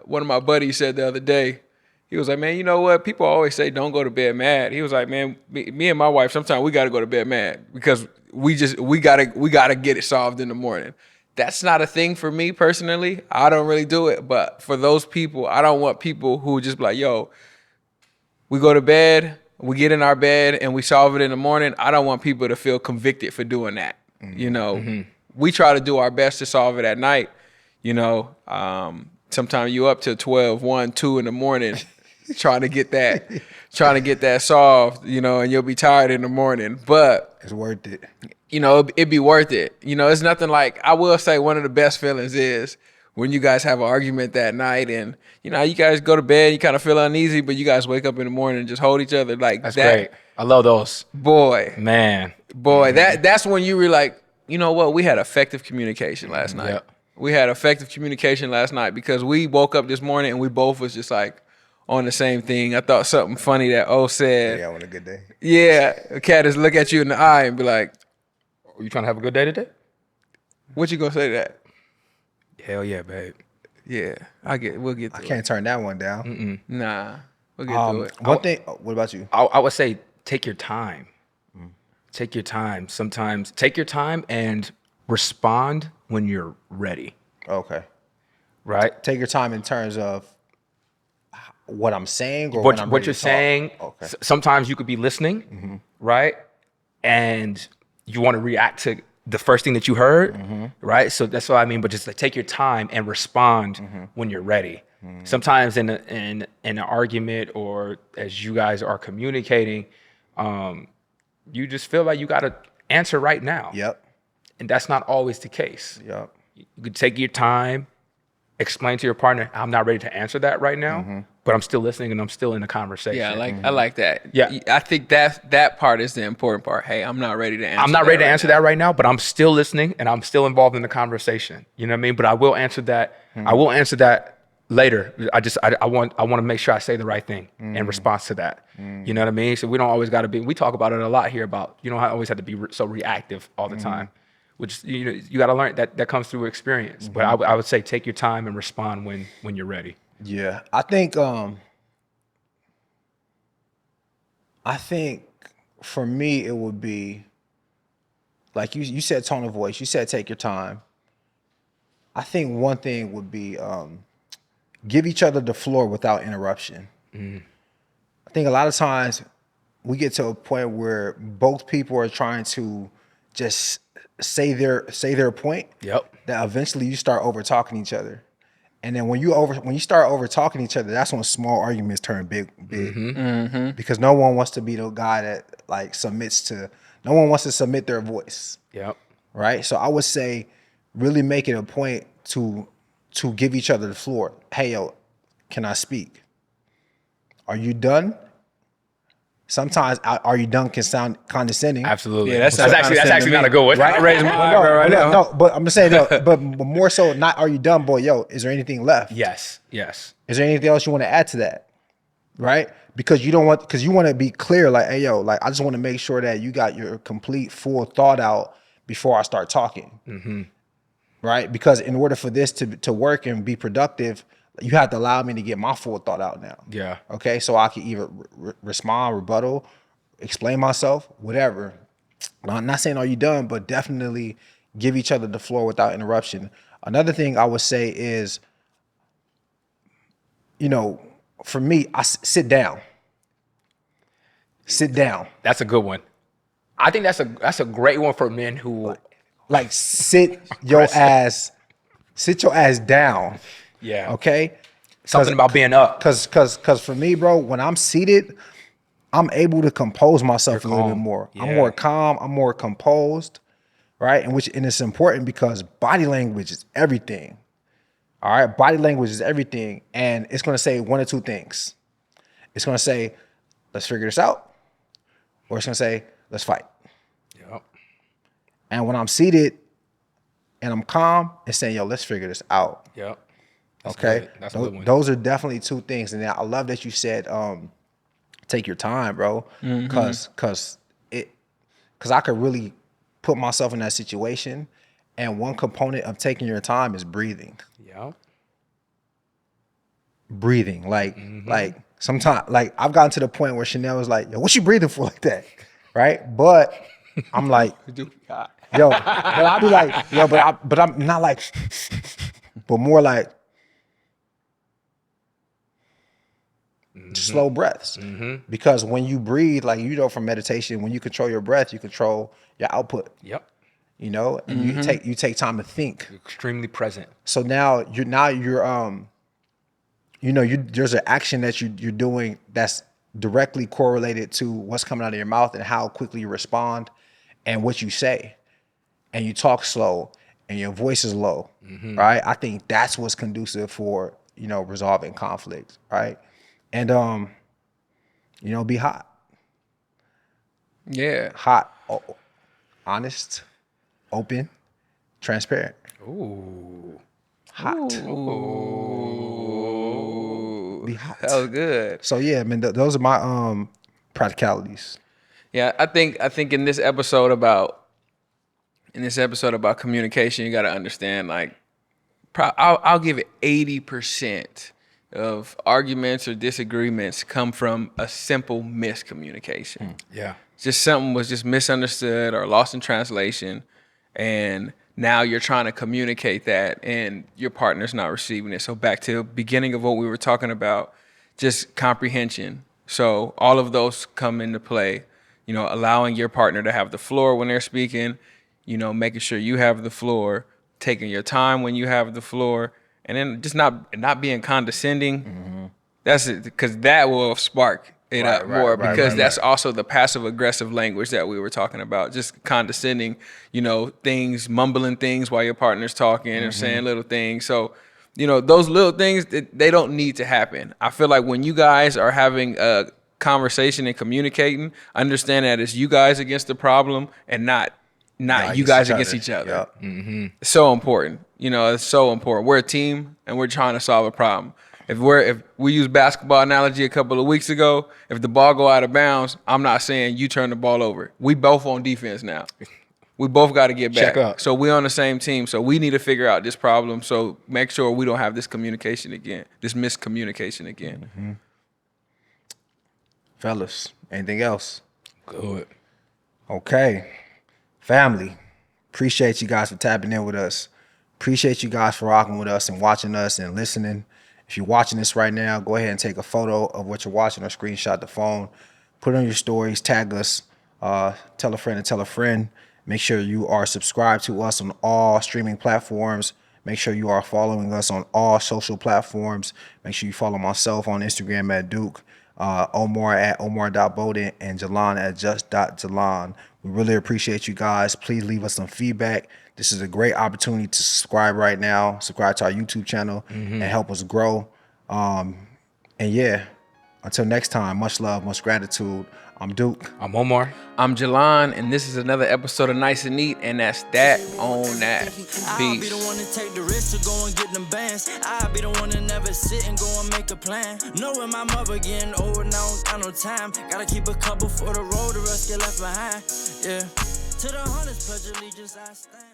one of my buddies said the other day, he was like, man, you know what? People always say don't go to bed mad. He was like, man, me and my wife, sometimes we got to go to bed mad because we gotta get it solved in the morning. That's not a thing for me personally. I don't really do it. But for those people, I don't want people who just be like, yo, we go to bed, we get in our bed and we solve it in the morning. I don't want people to feel convicted for doing that. We try to do our best to solve it at night. Sometimes you up till 12, 1, 2 in the morning trying to get that solved, and you'll be tired in the morning. But It's worth it. it'd be worth it. It's nothing like, I will say one of the best feelings is when you guys have an argument that night and, you guys go to bed, you kind of feel uneasy, but you guys wake up in the morning and just hold each other like That's that. great. I love those. Boy, Man. that's when you were like, you know what? We had effective communication last night. Yep. We had effective communication last night because we woke up this morning and we both was just like on the same thing. I thought something funny that O said. Yeah, on a good day. Yeah, a cat is look at you in the eye and be like, Are you trying to have a good day today? what you gonna say to that? Hell yeah, babe. Yeah, we'll get through I can't turn that one down. it. Nah, we'll get through it. One thing. What about you? I would say take your time. Take your time. Sometimes take your time and respond when you're ready. Okay. Right? Take your time in terms of what I'm saying or What when I'm you're ready to talk. saying. Okay. Sometimes you could be listening, right? And you want to react to the first thing that you heard, right? So that's what I mean. But just like take your time and respond when you're ready. Sometimes in an argument or as you guys are communicating, you just feel like you got to answer right now. Yep. And that's not always the case. Yep. You could take your time, explain to your partner, I'm not ready to answer that right now, but I'm still listening and I'm still in the conversation. Yeah, I like that. Yeah. I think that part is the important part. Hey, I'm not ready to answer. I'm not ready to answer that right now, but I'm still listening and I'm still involved in the conversation. You know what I mean? But I will answer that. I will answer that later. I want to make sure I say the right thing in response to that. You know what I mean? So we don't always got to be. We talk about it a lot here about you don't always have to be so reactive all the time. Which you got to learn that comes through experience. But I would say take your time and respond when you're ready. Yeah. I think for me it would be like you said tone of voice. You said take your time. I think one thing would be give each other the floor without interruption. I think a lot of times we get to a point where both people are trying to just say their point. Yep. That eventually you start over talking each other, and then when you start over talking each other, that's when small arguments turn big. Because no one wants to be the guy that like submits to. No one wants to submit their voice. Yep. Right. So I would say, really make it a point to give each other the floor. Hey, yo, can I speak? Are you done? Sometimes are you done can sound condescending. Absolutely. Yeah, that's actually not a good one. Right? Raise my eyebrow right now. No, but I'm just saying, no, but more so, not are you done, boy? Yo, is there anything left? Yes. Is there anything else you want to add to that? Right? Because you want to be clear, like, hey, yo, like, I just want to make sure that you got your complete full thought out before I start talking. Right? Because in order for this to work and be productive, you have to allow me to get my full thought out now. Yeah. Okay. So I can either respond, rebuttal, explain myself, whatever. I'm not saying are you done, but definitely give each other the floor without interruption. Another thing I would say is, for me, sit down. Sit down. That's a good one. I think that's a great one for men who Like sit your ass down. yeah. Okay. Something about being up. Cause for me, bro, when I'm seated, I'm able to compose myself a little bit calm. more. Yeah. I'm more calm. I'm more composed, right? And it's important because body language is everything. All right, body language is everything, and it's gonna say one or two things. It's gonna say, "Let's figure this out," or it's gonna say, "Let's fight." Yep. And when I'm seated and I'm calm, it's saying, "Yo, let's figure this out." Yep. Okay, good. That's a good one. those are definitely two things, and I love that you said, "Take your time, bro," because I could really put myself in that situation, and one component of taking your time is breathing. Yep. Breathing, like sometimes, like I've gotten to the point where Chanel was like, "Yo, what you breathing for like that?" Right? But I'm like, yo, but I'll be like, yo, but I'm not like, but more like slow breaths. Because when you breathe, like from meditation, when you control your breath, you control your output. Yep. And you take time to think. Extremely present. So now you're there's an action that you're doing that's directly correlated to what's coming out of your mouth and how quickly you respond and what you say. And you talk slow and your voice is low, right? I think that's what's conducive for, resolving conflict, right? And, be hot. Yeah. Hot, honest, open, transparent. Ooh. Hot. Ooh. Be hot. That was good. So yeah, I mean, those are my practicalities. Yeah, I think in this episode about communication, you got to understand, like, I'll give it 80% of arguments or disagreements come from a simple miscommunication. Yeah. Just something was just misunderstood or lost in translation, and now you're trying to communicate that and your partner's not receiving it. So back to the beginning of what we were talking about, just comprehension. So all of those come into play, allowing your partner to have the floor when they're speaking, making sure you have the floor, taking your time when you have the floor, and then just not being condescending. That's it, because that will spark it up more, because that's also the passive aggressive language that we were talking about, just condescending, things, mumbling things while your partner's talking or saying little things. So, those little things, they don't need to happen. I feel like when you guys are having a conversation and communicating, understand that it's you guys against the problem and not you guys against each other. Yep. It's so important. It's so important. We're a team and we're trying to solve a problem. If we used basketball analogy a couple of weeks ago, if the ball go out of bounds, I'm not saying you turn the ball over. We both on defense now. We both got to get back. Check up. So we're on the same team. So we need to figure out this problem. So make sure we don't have this communication again, this miscommunication again. Fellas, anything else? Good. Okay. Family, appreciate you guys for tapping in with us. Appreciate you guys for rocking with us and watching us and listening. If you're watching this right now, go ahead and take a photo of what you're watching or screenshot the phone. Put it on your stories, tag us, tell a friend and tell a friend. Make sure you are subscribed to us on all streaming platforms. Make sure you are following us on all social platforms. Make sure you follow myself on Instagram at Duke, Omar at Omar.Bowden, and Jalan at just.Jalan. We really appreciate you guys. Please leave us some feedback. This is a great opportunity to subscribe right now. Subscribe to our YouTube channel and help us grow. And yeah, Until next time, much love, much gratitude. I'm Duke. I'm Omar. I'm Jalan, and this is another episode of Nice and Neat, and that's that on that. I'll be the one to take the risk to go and get them bands. I'll be the one to never sit and go and make a plan. Knowing my mother getting older now, don't got no time. Gotta keep a couple for the road, the rest get left behind. Yeah. To the hunters, pledge allegiance, I stand.